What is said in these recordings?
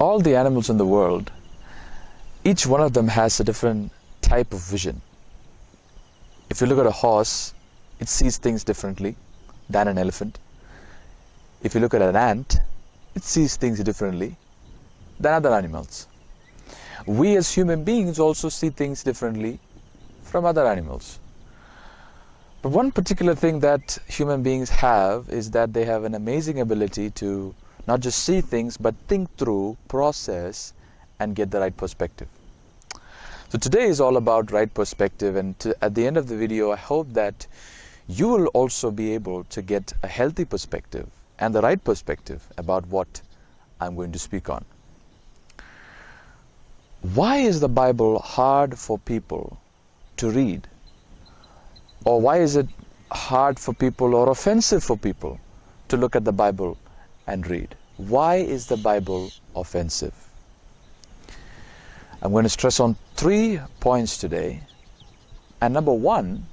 all the animals in the world, each one of them has a different type of vision. If you look at a horse, it sees things differently than an elephant. If you look at an ant, it sees things differently than other animals. We as human beings also see things differently from other animals. But one particular thing that human beings have is that they have an amazing ability to not just see things, but think through, process, and get the right perspective. So today is all about right perspective, and at the end of the video, I hope that you will also be able to get a healthy perspective and the right perspective about what I'm going to speak on. Why is the Bible hard for people to read? Or why is it hard for people or offensive for people to look at the Bible and read? Why is the Bible offensive? I'm going to stress on 3 points today. And number 1,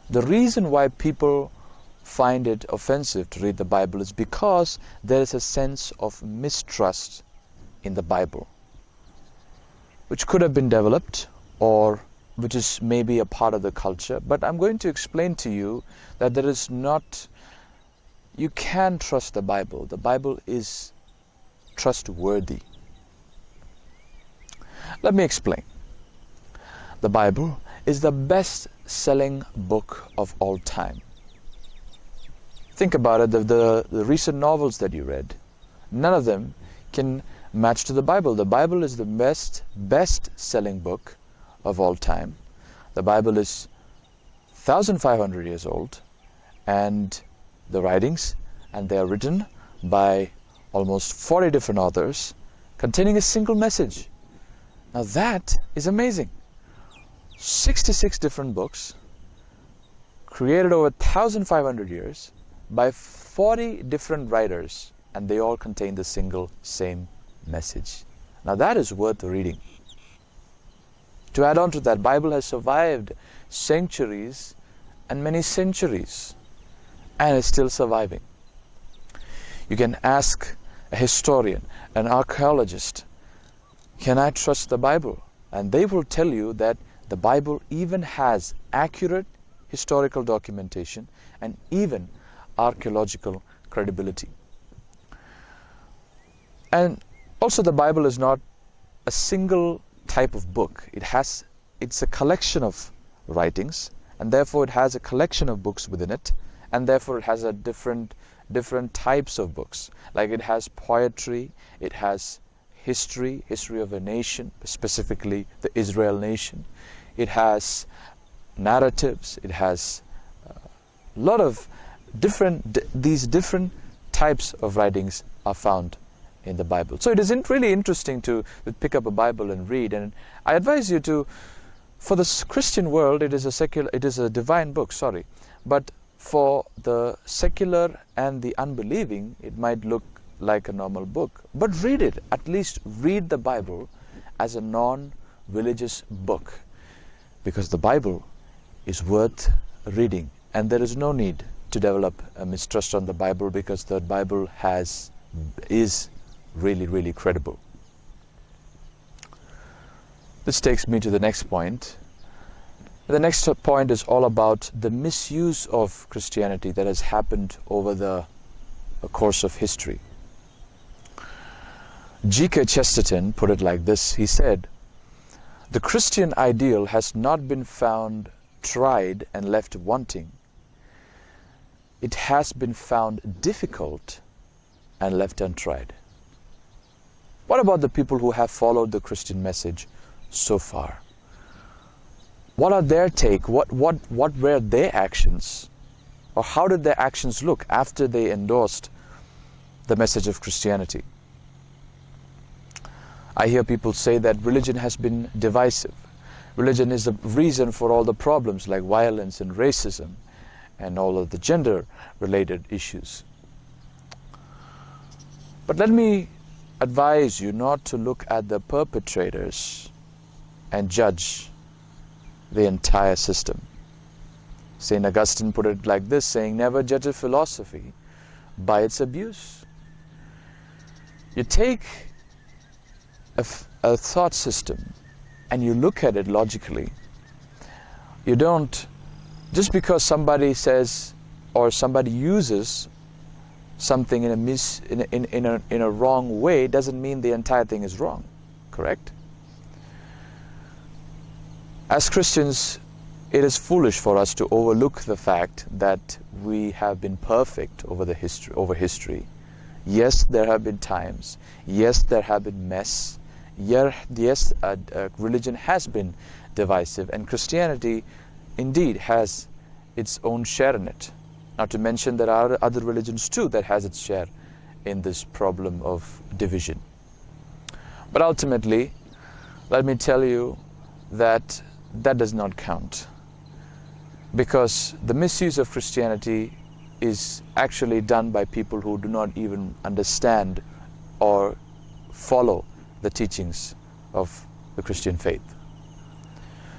the reason why people find it offensive to read the Bible is because there is a sense of mistrust in the Bible, which could have been developed or which is maybe a part of the culture. But I'm going to explain to you that there is not, you can trust the Bible. The Bible is trustworthy. Let me explain. The Bible is the best-selling book of all time. Think about it, the recent novels that you read, none of them can match to the Bible. The Bible is the best-selling book of all time. The Bible is 1,500 years old, and the writings, and they are written by almost 40 different authors containing a single message. Now that is amazing. 66 different books created over 1,500 years by 40 different writers, and they all contain the same message. Now that is worth reading. To add on to that, Bible has survived centuries and many centuries and is still surviving. You can ask a historian, an archaeologist, can I trust the Bible? And they will tell you that the Bible even has accurate historical documentation and even archaeological credibility. And also the Bible is not a single type of book. It's a collection of writings, and therefore it has a collection of books within it, and therefore it has a different types of books. Like it has poetry, it has history of a nation, specifically the Israel nation. It has narratives, it has a lot of these different types of writings are found in the Bible. So it is really interesting to pick up a Bible and read, and I advise you to, for the Christian world it is a divine book, but for the secular and the unbelieving it might look like a normal book. But read it, at least read the Bible as a non-religious book, because the Bible is worth reading, and there is no need to develop a mistrust on the Bible, because the Bible is really credible. This takes me to the next point. The next point is all about the misuse of Christianity that has happened over the course of history. G.K. Chesterton put it like this. He said, "The Christian ideal has not been found, tried, and left wanting. It has been found difficult and left untried." What about the people who have followed the Christian message so far? What are their take? What were their actions? Or how did their actions look after they endorsed the message of Christianity? I hear people say that religion has been divisive. Religion is the reason for all the problems like violence and racism and all of the gender-related issues. But let me advise you not to look at the perpetrators and judge the entire system. St. Augustine put it like this, saying, "Never judge a philosophy by its abuse." You take a thought system and you look at it logically, you don't, just because somebody says or somebody uses something in a wrong way doesn't mean the entire thing is wrong, correct? As Christians, it is foolish for us to overlook the fact that we have been perfect over history. Yes, there have been times. Yes, there have been mess. Yes, religion has been divisive, and Christianity indeed has its own share in it. Not to mention there are other religions too that has its share in this problem of division. But ultimately, let me tell you that that does not count, because the misuse of Christianity is actually done by people who do not even understand or follow the teachings of the Christian faith.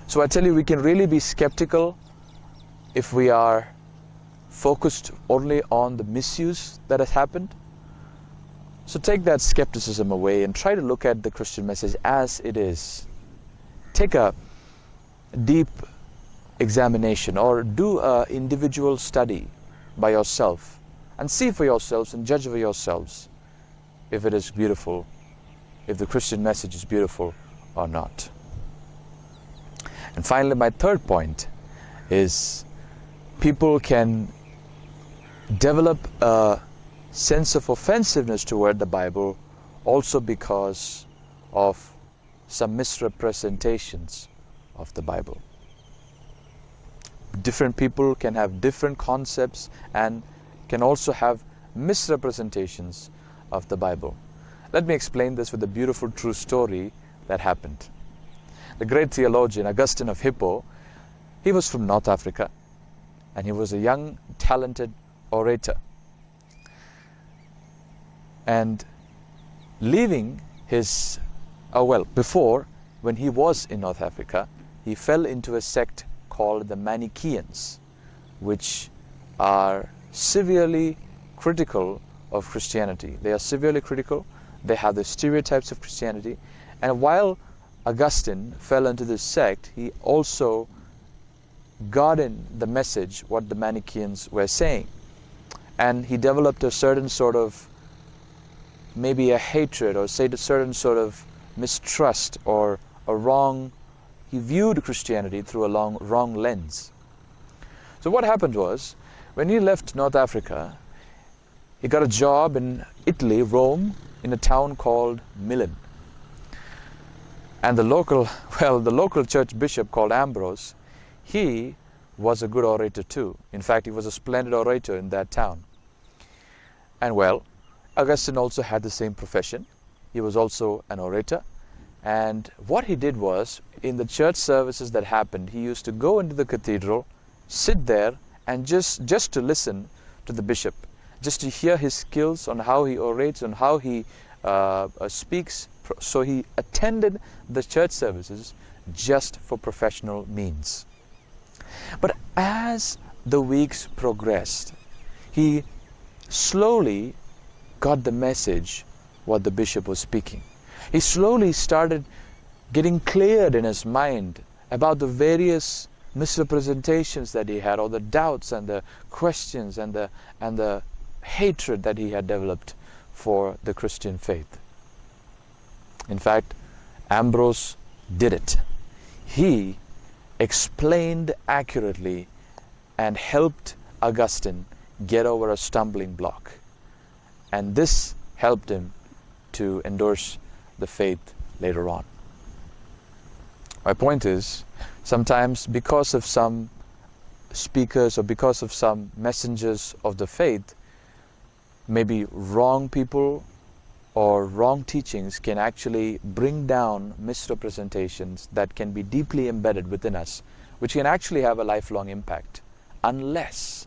So I tell you, we can really be skeptical if we are focused only on the misuse that has happened. So take that skepticism away and try to look at the Christian message as it is. Take a deep examination or do an individual study by yourself and see for yourselves and judge for yourselves if it is beautiful, if the Christian message is beautiful or not. And finally, my third point is people can develop a sense of offensiveness toward the Bible also because of some misrepresentations of the Bible. Different people can have different concepts and can also have misrepresentations of the Bible. Let me explain this with a beautiful true story that happened. The great theologian Augustine of Hippo, he was from North Africa, and he was a young, talented orator. And leaving his, before, when he was in North Africa, he fell into a sect called the Manichaeans, which are severely critical of Christianity. They are severely critical. They have the stereotypes of Christianity. And while Augustine fell into this sect, he also got in the message what the Manichaeans were saying. And he developed a certain sort of, maybe a hatred or say a certain sort of mistrust or a wrong, he viewed Christianity through a wrong lens. So what happened was, when he left North Africa, he got a job in Italy, Rome, in a town called Milan. And the local church bishop called Ambrose, he was a good orator too. In fact, he was a splendid orator in that town. And Augustine also had the same profession. He was also an orator. And what he did was, in the church services that happened, he used to go into the cathedral, sit there, and just to listen to the bishop, just to hear his skills on how he orates, on how he speaks. So he attended the church services just for professional means. But as the weeks progressed, he slowly got the message what the bishop was speaking. He slowly started getting cleared in his mind about the various misrepresentations that he had, or the doubts and the questions and the hatred that he had developed for the Christian faith. In fact, Ambrose did it. He explained accurately and helped Augustine get over a stumbling block. And this helped him to endorse the faith later on. My point is, sometimes because of some speakers or because of some messengers of the faith, maybe wrong people or wrong teachings can actually bring down misrepresentations that can be deeply embedded within us, which can actually have a lifelong impact, unless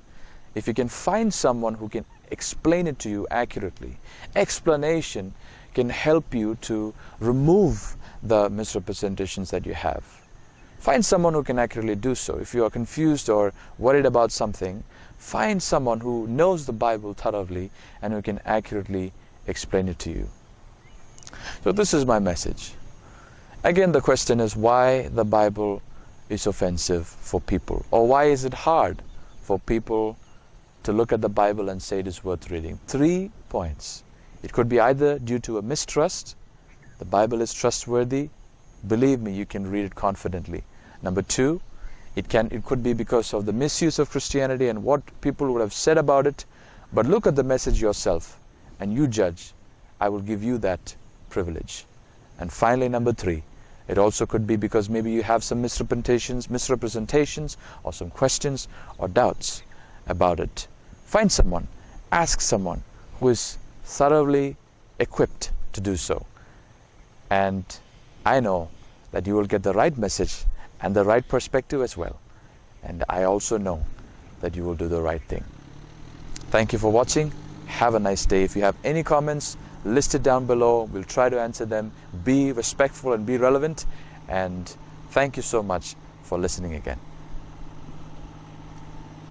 if you can find someone who can explain it to you accurately. Explanation can help you to remove the misrepresentations that you have. Find someone who can accurately do so. If you are confused or worried about something, find someone who knows the Bible thoroughly and who can accurately explain it to you. So this is my message. Again, the question is why the Bible is offensive for people, or why is it hard for people to look at the Bible and say it is worth reading. 3 points. It could be either due to a mistrust. The Bible is trustworthy. Believe me, you can read it confidently. Number 2, it could be because of the misuse of Christianity and what people would have said about it. But look at the message yourself and you judge. I will give you that privilege. And finally, number 3, it also could be because maybe you have some misrepresentations or some questions or doubts about it. Find someone, ask someone who is thoroughly equipped to do so. And I know that you will get the right message and the right perspective as well. And I also know that you will do the right thing. Thank you for watching. Have a nice day. If you have any comments, list it down below. We'll try to answer them. Be respectful and be relevant. And thank you so much for listening again.